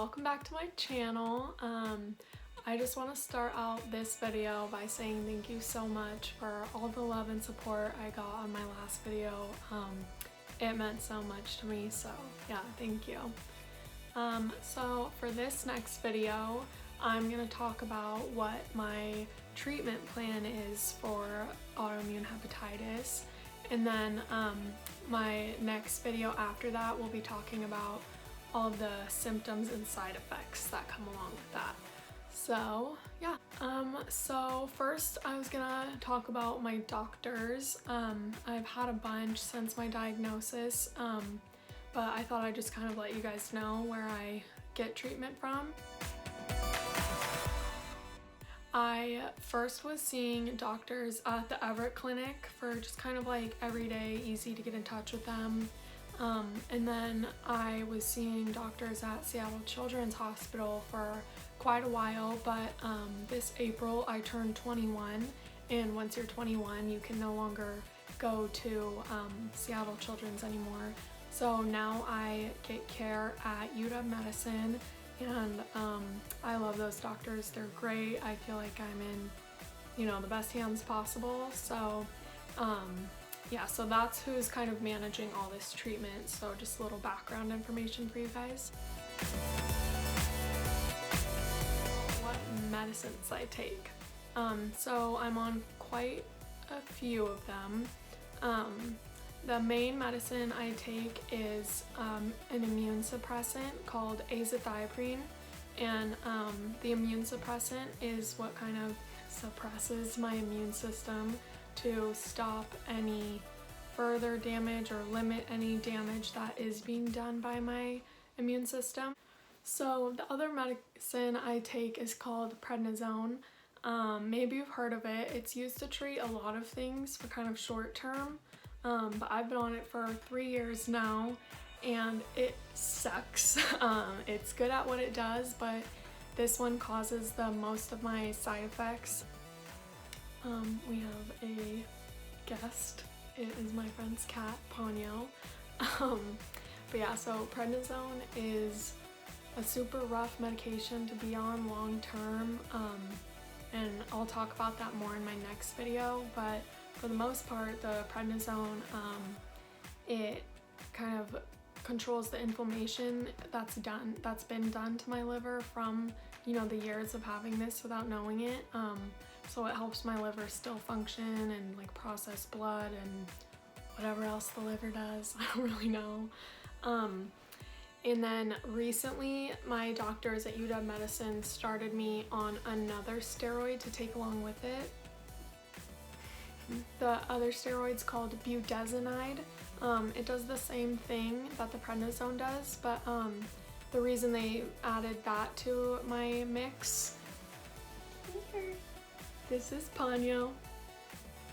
welcome back to my channel. I just want to start out this video by saying thank you so much for all the love and support I got on my last video. It meant so much to me, so yeah, thank you. So for this next video, I'm going to talk about what my treatment plan is for autoimmune hepatitis, and then my next video after that will be talking about all of the symptoms and side effects that come along with that. So yeah, so first I was gonna talk about my doctors. I've had a bunch since my diagnosis, but I thought I'd just kind of let you guys know where I get treatment from. I first was seeing doctors at the Everett Clinic for just kind of like everyday, easy to get in touch with them. And then I was seeing doctors at Seattle Children's Hospital for quite a while, but this April I turned 21, and once you're 21 you can no longer go to Seattle Children's anymore. So now I get care at UW Medicine, and I love those doctors. They're great. I feel like I'm in, you know, the best hands possible. So yeah, so that's who's kind of managing all this treatment. So just a little background information for you guys. What medicines I take. So I'm on quite a few of them. The main medicine I take is an immune suppressant called azathioprine, and the immune suppressant is what kind of suppresses my immune system to stop any further damage or limit any damage that is being done by my immune system. So the other medicine I take is called prednisone. Maybe you've heard of it. It's used to treat a lot of things for kind of short term, but I've been on it for 3 years now and it sucks. It's good at what it does, but this one causes the most of my side effects. We have a guest. It is my friend's cat, Ponyo. But yeah, so prednisone is a super rough medication to be on long term, and I'll talk about that more in my next video, but for the most part, the prednisone, it kind of controls the inflammation that's been done to my liver from, you know, the years of having this without knowing it. So it helps my liver still function and like process blood and whatever else the liver does. I don't really know. And then recently my doctors at UW Medicine started me on another steroid to take along with it. The other steroid's called budesonide. It does the same thing that the prednisone does, but the reason they added that to my mix. This is Ponyo.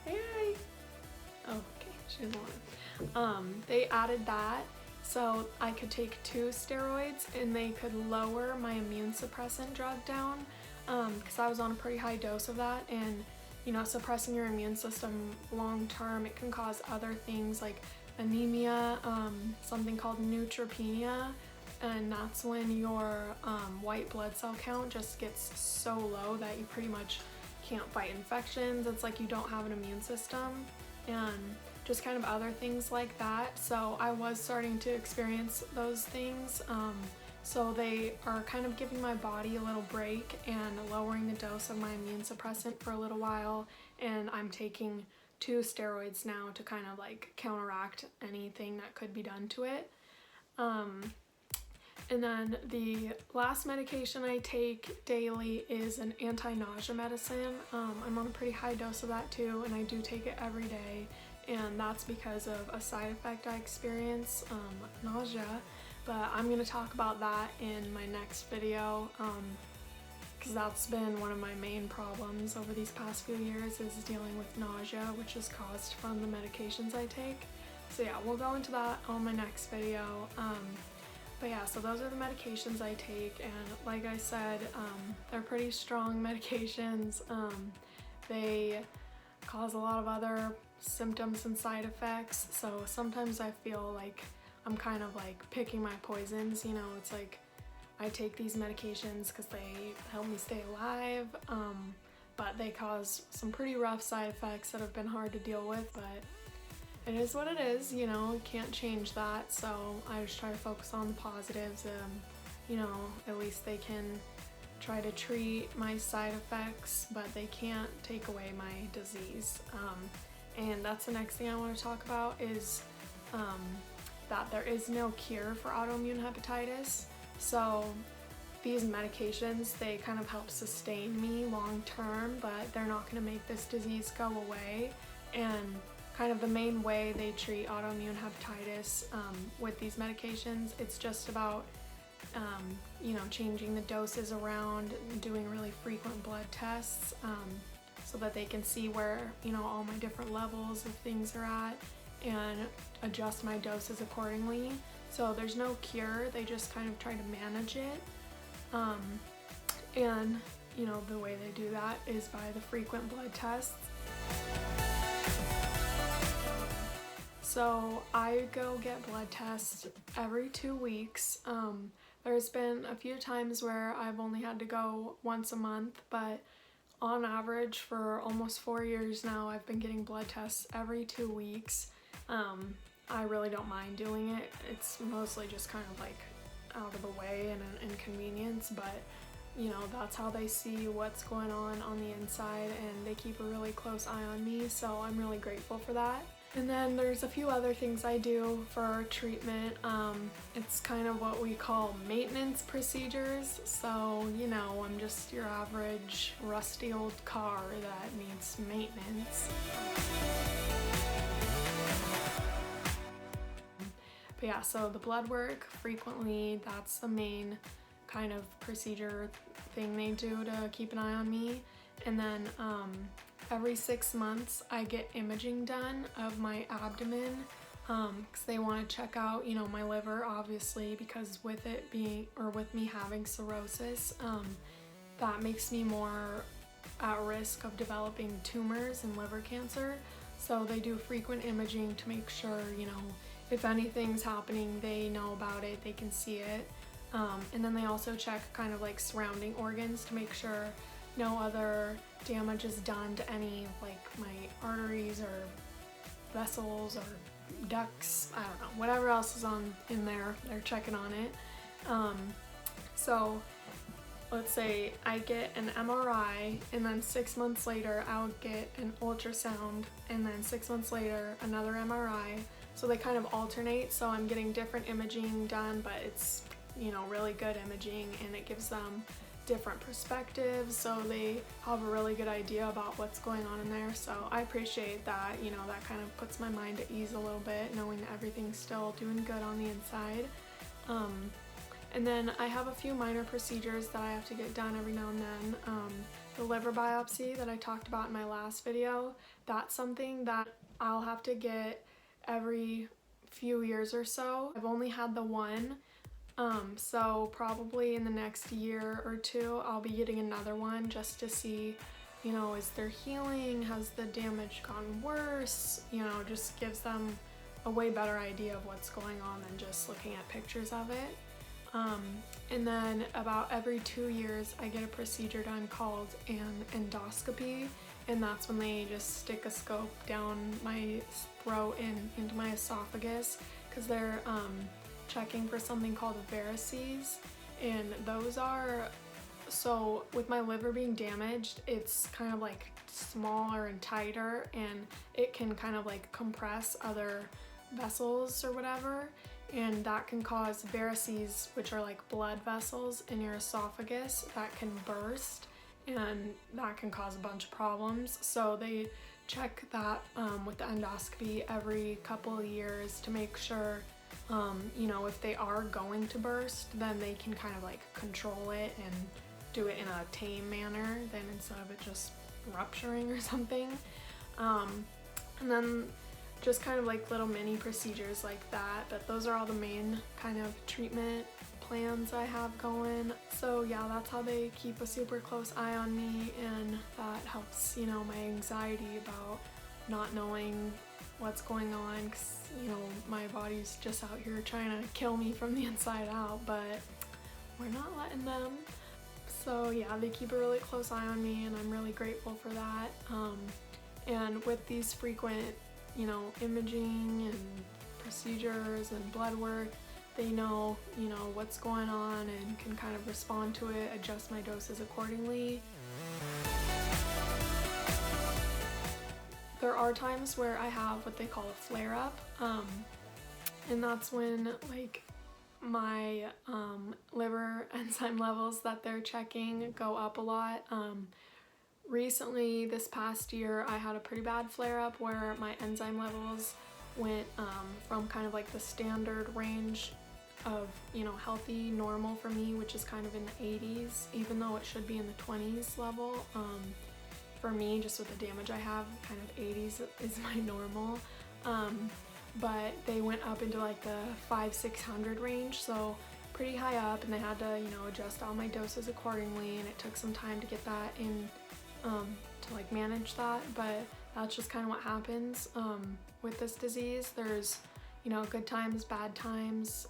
Hey! Oh, okay, she doesn't want it. They added that so I could take 2 steroids and they could lower my immune suppressant drug down, because I was on a pretty high dose of that, and you know, suppressing your immune system long term, it can cause other things like anemia, something called neutropenia, and that's when your white blood cell count just gets so low that you pretty much can't fight infections. It's like you don't have an immune system, and just kind of other things like that. So I was starting to experience those things. So they are kind of giving my body a little break and lowering the dose of my immune suppressant for a little while, and I'm taking 2 steroids now to kind of like counteract anything that could be done to it. And then the last medication I take daily is an anti-nausea medicine. I'm on a pretty high dose of that too, and I do take it every day, and that's because of a side effect I experience, nausea. But I'm going to talk about that in my next video, because that's been one of my main problems over these past few years, is dealing with nausea, which is caused from the medications I take. So yeah, we'll go into that on my next video. But yeah, so those are the medications I take, and like I said, they're pretty strong medications. They cause a lot of other symptoms and side effects, so sometimes I feel like I'm kind of like picking my poisons, you know. It's like I take these medications because they help me stay alive, but they cause some pretty rough side effects that have been hard to deal with, but it is what it is, you know, can't change that, so I just try to focus on the positives. You know, at least they can try to treat my side effects, but they can't take away my disease. And that's the next thing I want to talk about is that there is no cure for autoimmune hepatitis. So these medications, they kind of help sustain me long term, but they're not going to make this disease go away. And kind of the main way they treat autoimmune hepatitis with these medications, it's just about you know, changing the doses around, doing really frequent blood tests so that they can see where, you know, all my different levels of things are at and adjust my doses accordingly. So there's no cure, they just kind of try to manage it. And, you know, the way they do that is by the frequent blood tests. So I go get blood tests every 2 weeks. There's been a few times where I've only had to go once a month, but on average for almost 4 years now, I've been getting blood tests every 2 weeks. I really don't mind doing it. It's mostly just kind of like out of the way and an inconvenience, but you know, that's how they see what's going on the inside, and they keep a really close eye on me, so I'm really grateful for that. And then there's a few other things I do for treatment. It's kind of what we call maintenance procedures. So, you know, I'm just your average rusty old car that needs maintenance. But yeah, so the blood work, frequently, that's the main kind of procedure thing they do to keep an eye on me. And then every 6 months I get imaging done of my abdomen because they want to check out, you know, my liver, obviously, because with it being, or with me having cirrhosis, that makes me more at risk of developing tumors and liver cancer. So they do frequent imaging to make sure, you know, if anything's happening, they know about it, they can see it. And then they also check kind of like surrounding organs to make sure no other damage is done to any, like my arteries or vessels or ducts, I don't know, whatever else is in there, they're checking on it. So let's say I get an MRI, and then 6 months later I'll get an ultrasound, and then 6 months later another MRI. So they kind of alternate, so I'm getting different imaging done, but it's, you know, really good imaging, and it gives them different perspectives, so they have a really good idea about what's going on in there. So I appreciate that, you know, that kind of puts my mind at ease a little bit, knowing that everything's still doing good on the inside. And then I have a few minor procedures that I have to get done every now and then. The liver biopsy that I talked about in my last video, that's something that I'll have to get every few years or so. I've only had the one. So probably in the next year or two, I'll be getting another one just to see, you know, is there healing? Has the damage gotten worse? You know, just gives them a way better idea of what's going on than just looking at pictures of it. And then about every 2 years, I get a procedure done called an endoscopy, and that's when they just stick a scope down my throat and into my esophagus, because they're checking for something called varices, and those are, so with my liver being damaged, it's kind of like smaller and tighter, and it can kind of like compress other vessels or whatever, and that can cause varices, which are like blood vessels in your esophagus that can burst, and that can cause a bunch of problems. So they check that with the endoscopy every couple of years to make sure you know, if they are going to burst, then they can kind of like control it and do it in a tame manner than instead of it just rupturing or something. And then just kind of like little mini procedures like that, but those are all the main kind of treatment plans I have going. So yeah, that's how they keep a super close eye on me, and that helps, you know, my anxiety about not knowing what's going on, because, you know, my body's just out here trying to kill me from the inside out. But we're not letting them. So yeah, they keep a really close eye on me, and I'm really grateful for that. And with these frequent, imaging and procedures and blood work, they know, what's going on and can kind of respond to it, adjust my doses accordingly. There are times where I have what they call a flare-up, and that's when like my liver enzyme levels that they're checking go up a lot. Recently, this past year, I had a pretty bad flare-up where my enzyme levels went from kind of like the standard range of, healthy, normal for me, which is kind of in the 80s, even though it should be in the 20s level. For me, just with the damage I have, kind of 80s is my normal. But they went up into like the 500-600 range, so pretty high up, and they had to, adjust all my doses accordingly, and it took some time to get that in, to like manage that, but that's just kind of what happens with this disease. There's, good times, bad times.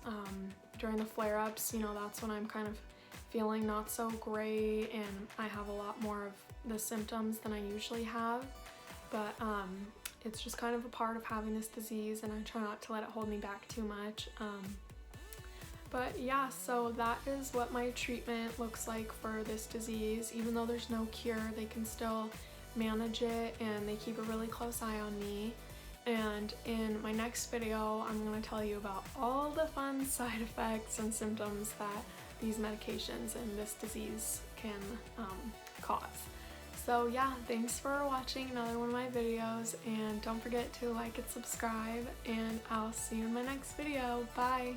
During the flare-ups, that's when I'm kind of feeling not so great, and I have a lot more of the symptoms than I usually have, but it's just kind of a part of having this disease, and I try not to let it hold me back too much. But yeah, so that is what my treatment looks like for this disease. Even though there's no cure, they can still manage it, and they keep a really close eye on me. And in my next video, I'm going to tell you about all the fun side effects and symptoms that these medications and this disease can cause. So yeah, thanks for watching another one of my videos, and don't forget to like and subscribe, and I'll see you in my next video. Bye!